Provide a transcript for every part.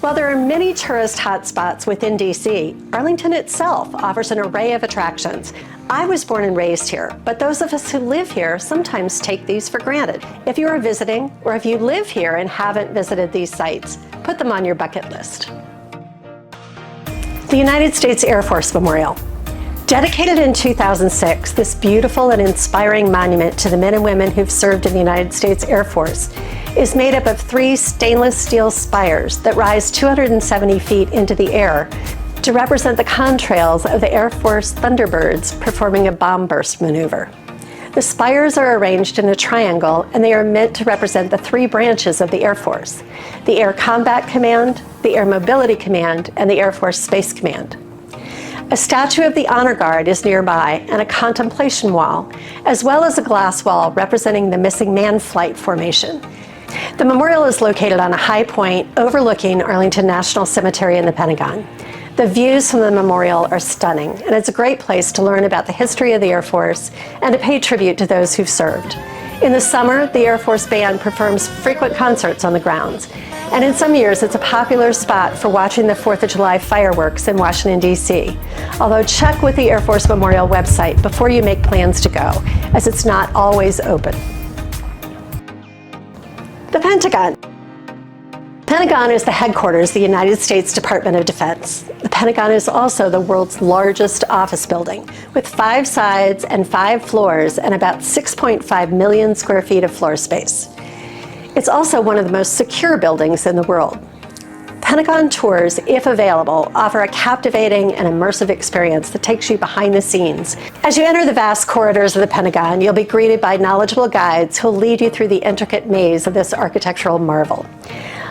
While there are many tourist hotspots within DC, Arlington itself offers an array of attractions. I was born and raised here, but those of us who live here sometimes take these for granted. If you are visiting, or if you live here and haven't visited these sites, put them on your bucket list. The United States Air Force Memorial. Dedicated in 2006, this beautiful and inspiring monument to the men and women who've served in the United States Air Force is made up of 3 stainless steel spires that rise 270 feet into the air to represent the contrails of the Air Force Thunderbirds performing a bomb burst maneuver. The spires are arranged in a triangle, and they are meant to represent the 3 branches of the Air Force: the Air Combat Command, the Air Mobility Command, and the Air Force Space Command. A statue of the Honor Guard is nearby, and a contemplation wall, as well as a glass wall representing the missing man flight formation. The memorial is located on a high point overlooking Arlington National Cemetery in the Pentagon. The views from the memorial are stunning, and it's a great place to learn about the history of the Air Force and to pay tribute to those who've served. In the summer, the Air Force Band performs frequent concerts on the grounds, and in some years it's a popular spot for watching the 4th of July fireworks in Washington, D.C. Although check with the Air Force Memorial website before you make plans to go, as it's not always open. The Pentagon. Pentagon is the headquarters of the United States Department of Defense. The Pentagon is also the world's largest office building, with 5 sides and 5 floors and about 6.5 million square feet of floor space. It's also one of the most secure buildings in the world. Pentagon tours, if available, offer a captivating and immersive experience that takes you behind the scenes. As you enter the vast corridors of the Pentagon, you'll be greeted by knowledgeable guides who'll lead you through the intricate maze of this architectural marvel.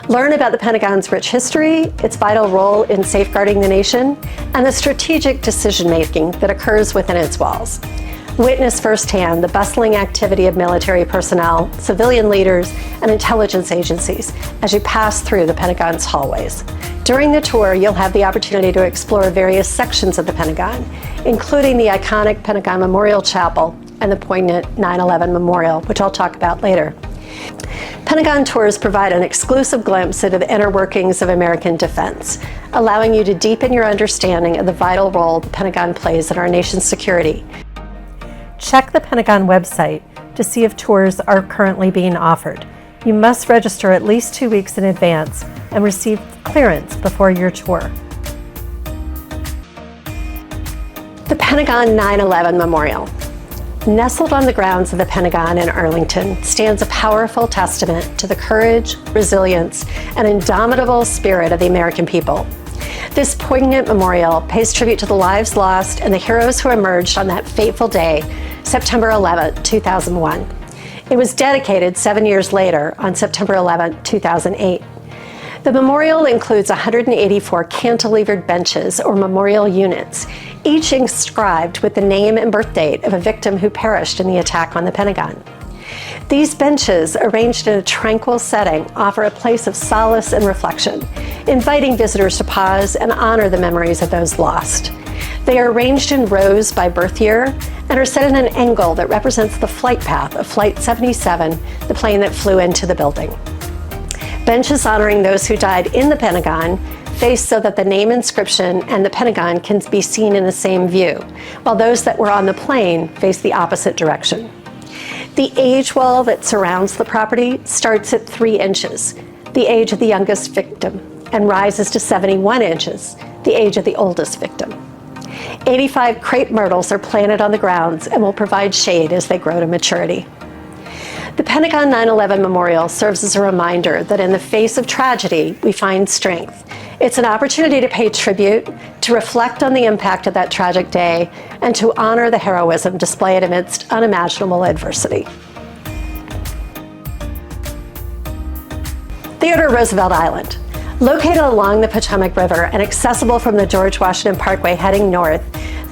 Learn about the Pentagon's rich history, its vital role in safeguarding the nation, and the strategic decision-making that occurs within its walls. Witness firsthand the bustling activity of military personnel, civilian leaders, and intelligence agencies as you pass through the Pentagon's hallways. During the tour, you'll have the opportunity to explore various sections of the Pentagon, including the iconic Pentagon Memorial Chapel and the poignant 9/11 Memorial, which I'll talk about later. Pentagon tours provide an exclusive glimpse into the inner workings of American defense, allowing you to deepen your understanding of the vital role the Pentagon plays in our nation's security. Check the Pentagon website to see if tours are currently being offered. You must register at least 2 weeks in advance and receive clearance before your tour. The Pentagon 9/11 Memorial. Nestled on the grounds of the Pentagon in Arlington stands a powerful testament to the courage, resilience, and indomitable spirit of the American people. This poignant memorial pays tribute to the lives lost and the heroes who emerged on that fateful day, September 11, 2001. It was dedicated 7 years later on September 11, 2008. The memorial includes 184 cantilevered benches or memorial units, each inscribed with the name and birth date of a victim who perished in the attack on the Pentagon. These benches, arranged in a tranquil setting, offer a place of solace and reflection, inviting visitors to pause and honor the memories of those lost. They are arranged in rows by birth year and are set in an angle that represents the flight path of Flight 77, the plane that flew into the building. Benches honoring those who died in the Pentagon face so that the name inscription and the Pentagon can be seen in the same view, while those that were on the plane face the opposite direction. The age wall that surrounds the property starts at 3 inches, the age of the youngest victim, and rises to 71 inches, the age of the oldest victim. 85 crepe myrtles are planted on the grounds and will provide shade as they grow to maturity. The Pentagon 9/11 Memorial serves as a reminder that in the face of tragedy, we find strength. It's an opportunity to pay tribute, to reflect on the impact of that tragic day, and to honor the heroism displayed amidst unimaginable adversity. Theodore Roosevelt Island. Located along the Potomac River and accessible from the George Washington Parkway heading north,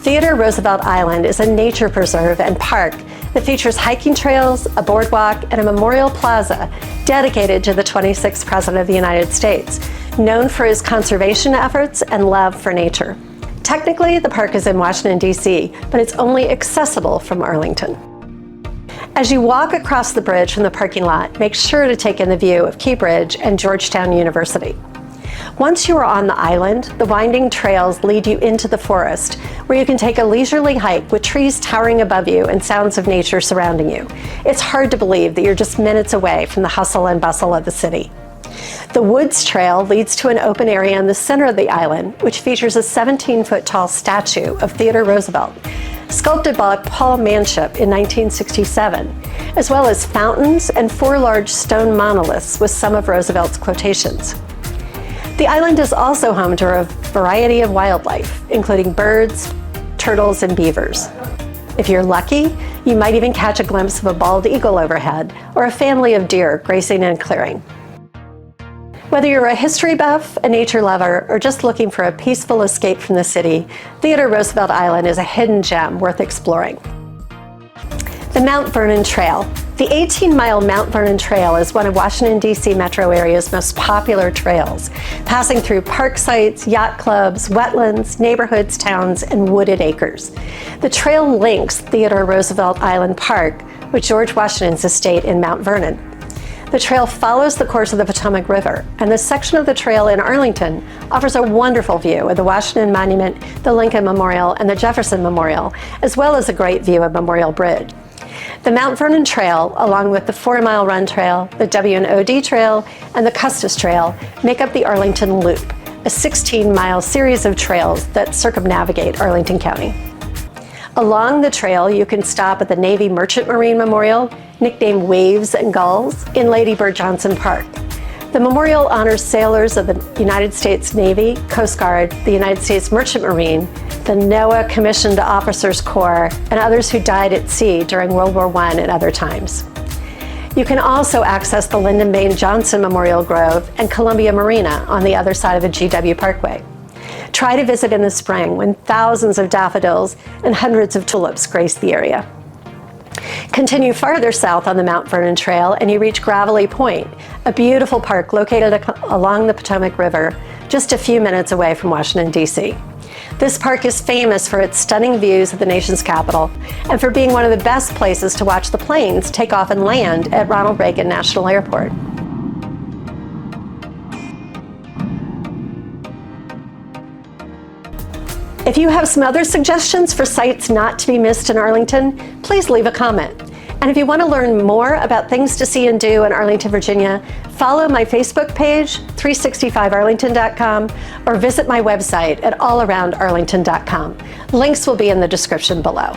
Theodore Roosevelt Island is a nature preserve and park that features hiking trails, a boardwalk, and a memorial plaza dedicated to the 26th President of the United States, known for his conservation efforts and love for nature. Technically, the park is in Washington, D.C., but it's only accessible from Arlington. As you walk across the bridge from the parking lot, make sure to take in the view of Key Bridge and Georgetown University. Once you are on the island, the winding trails lead you into the forest, where you can take a leisurely hike with trees towering above you and sounds of nature surrounding you. It's hard to believe that you're just minutes away from the hustle and bustle of the city. The Woods Trail leads to an open area in the center of the island, which features a 17-foot tall statue of Theodore Roosevelt, sculpted by Paul Manship in 1967, as well as fountains and 4 large stone monoliths with some of Roosevelt's quotations. The island is also home to a variety of wildlife, including birds, turtles, and beavers. If you're lucky, you might even catch a glimpse of a bald eagle overhead or a family of deer grazing in a clearing. Whether you're a history buff, a nature lover, or just looking for a peaceful escape from the city, Theodore Roosevelt Island is a hidden gem worth exploring. The Mount Vernon Trail. The 18-mile Mount Vernon Trail is one of Washington, D.C. metro area's most popular trails, passing through park sites, yacht clubs, wetlands, neighborhoods, towns, and wooded acres. The trail links Theodore Roosevelt Island Park with George Washington's estate in Mount Vernon. The trail follows the course of the Potomac River, and this section of the trail in Arlington offers a wonderful view of the Washington Monument, the Lincoln Memorial, and the Jefferson Memorial, as well as a great view of Memorial Bridge. The Mount Vernon Trail, along with the 4-mile Run Trail, the W&OD Trail, and the Custis Trail, make up the Arlington Loop, a 16-mile series of trails that circumnavigate Arlington County. Along the trail, you can stop at the Navy Merchant Marine Memorial, nicknamed Waves and Gulls, in Lady Bird Johnson Park. The memorial honors sailors of the United States Navy, Coast Guard, the United States Merchant Marine, the NOAA Commissioned Officers Corps, and others who died at sea during World War I and other times. You can also access the Lyndon Baines Johnson Memorial Grove and Columbia Marina on the other side of the GW Parkway. Try to visit in the spring when thousands of daffodils and hundreds of tulips grace the area. Continue farther south on the Mount Vernon Trail and you reach Gravelly Point, a beautiful park located along the Potomac River, just a few minutes away from Washington, D.C. This park is famous for its stunning views of the nation's capital and for being one of the best places to watch the planes take off and land at Ronald Reagan National Airport. If you have some other suggestions for sites not to be missed in Arlington, please leave a comment. And if you want to learn more about things to see and do in Arlington, Virginia, follow my Facebook page, 365arlington.com, or visit my website at allaroundarlington.com. Links will be in the description below.